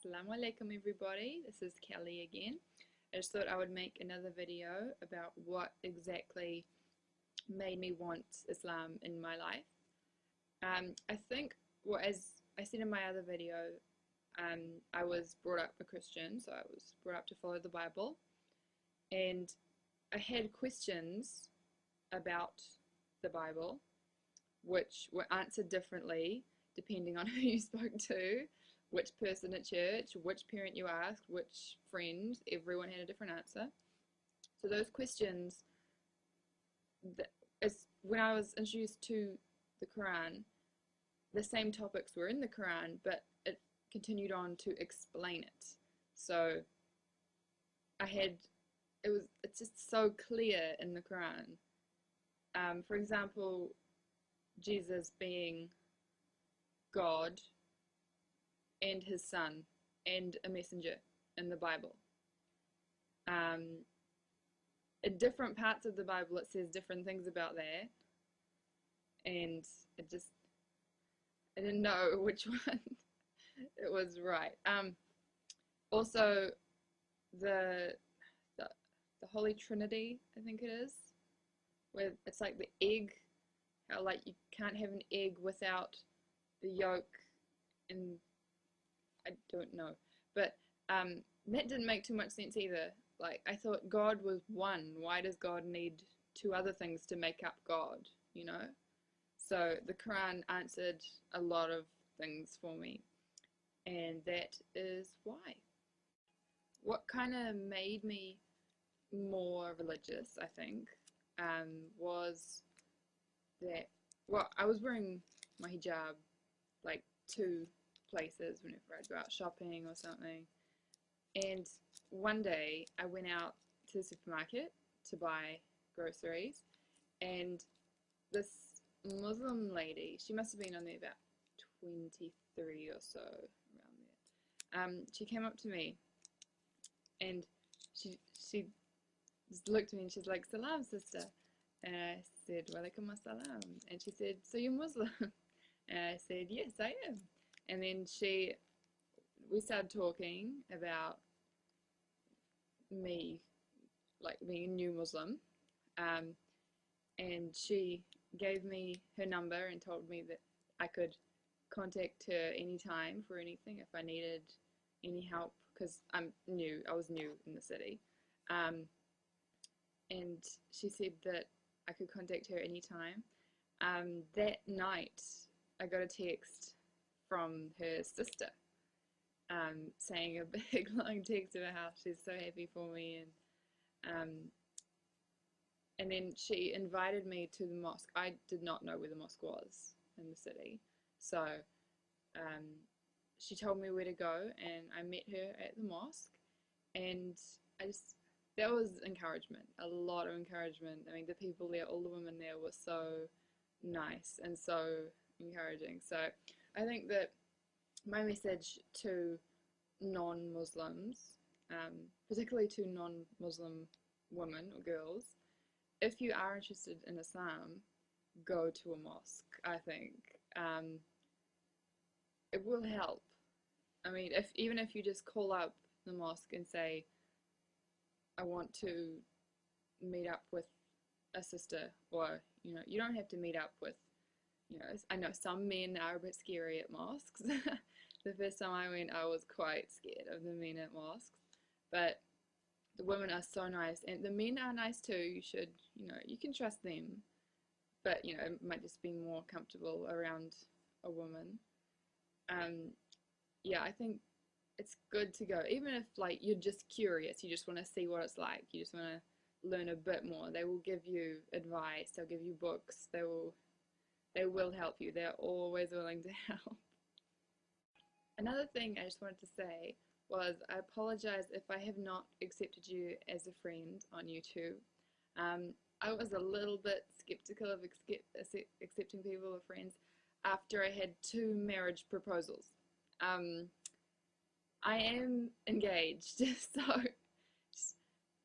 Assalamu alaikum everybody, this is Kelly again. I just thought I would make another video about what exactly made me want Islam in my life. I think, well, as I said in my other video, I was brought up a Christian, so I was brought up to follow the Bible, and I had questions about the Bible which were answered differently depending on who you spoke to, which person at church, which parent you asked, which friend. Everyone had a different answer. So those questions, when I was introduced to the Quran, the same topics were in the Quran, but it continued on to explain it. So it's just so clear in the Quran. For example, Jesus being God and his son and a messenger in the Bible. In different parts of the Bible it says different things about that, and I didn't know which one it was right. Also the Holy Trinity, I think it is, where it's like the egg, how like you can't have an egg without the yolk, and I don't know, but that didn't make too much sense either. Like, I thought God was one. Why does God need two other things to make up God, you know? So the Quran answered a lot of things for me, and that is why. What kind of made me more religious, I think, was that, well, I was wearing my hijab like 2 places whenever I'd go out shopping or something, and one day I went out to the supermarket to buy groceries, and this Muslim lady, she must have been only about 23 or so, around there, she came up to me and she just looked at me and she's like, "Salam, sister." And I said, "Walaikum assalam." And she said, "So you're Muslim?" And I said, "Yes, I am." And then we started talking about me, like being a new Muslim, and she gave me her number and told me that I could contact her anytime for anything if I needed any help, because I was new in the city, and she said that I could contact her anytime. That night I got a text from her sister, saying a big long text about how she's so happy for me, and then she invited me to the mosque. I did not know where the mosque was in the city, so she told me where to go, and I met her at the mosque, and that was encouragement, a lot of encouragement. I mean, the people there, all the women there were so nice and so encouraging. So I think that my message to non-Muslims, particularly to non-Muslim women or girls, if you are interested in Islam, go to a mosque. I think it will help. I mean, even if you just call up the mosque and say, "I want to meet up with a sister," or, you know, you don't have to meet up with, you know, I know some men are a bit scary at mosques. The first time I went, I was quite scared of the men at mosques, but the women are so nice, and the men are nice too. You should, you know, you can trust them, but, you know, it might just be more comfortable around a woman. Yeah, I think it's good to go, even if, like, you're just curious, you just want to see what it's like, you just want to learn a bit more. They will give you advice, they'll give you books, they will help you. They're always willing to help. Another thing I just wanted to say was, I apologize if I have not accepted you as a friend on YouTube. I was a little bit skeptical of accepting people as friends after I had 2 marriage proposals. I am engaged, so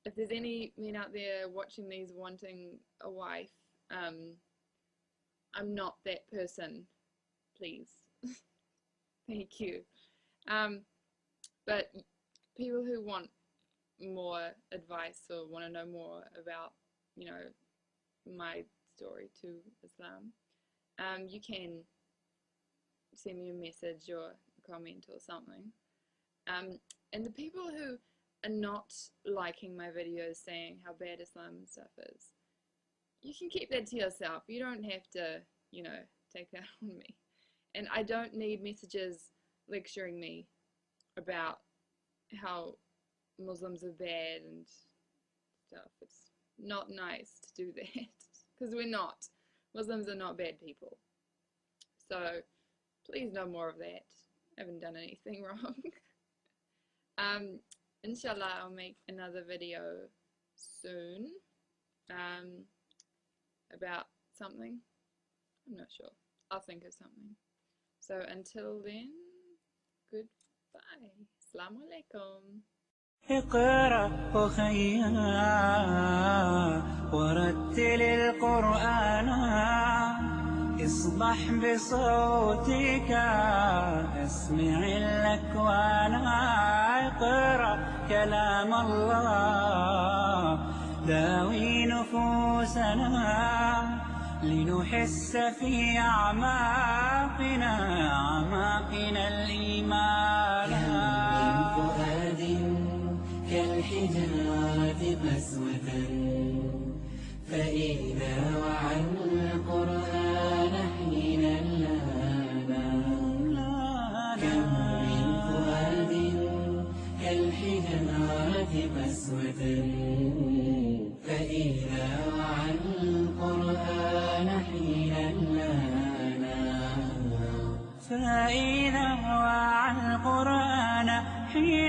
if there's any men out there watching these wanting a wife, I'm not that person, please. Thank you. But people who want more advice or want to know more about, you know, my story to Islam, you can send me a message or a comment or something. And the people who are not liking my videos saying how bad Islam and stuff is, you can keep that to yourself. You don't have to, you know, take that on me. And I don't need messages lecturing me about how Muslims are bad and stuff. It's not nice to do that, because we're not. Muslims are not bad people. So please no more of that. I haven't done anything wrong. Inshallah, I'll make another video soon about something. I'm not sure. I'll think of something. So until then, goodbye. Assalamu alaikum. اقرأ أخيا ورتل القرآن اصبح بصوتك اسمع الأكوان اقرأ كلام الله داوي نفوسنا لنحس في أعماقنا الإيمان من فؤاد كالحجارة قسوة فإذا وعى القرآن حين لانا كم من فؤاد كالحجارة قسوة فإذا وعى القرآن حين لانا فإذا وعى القرآن حين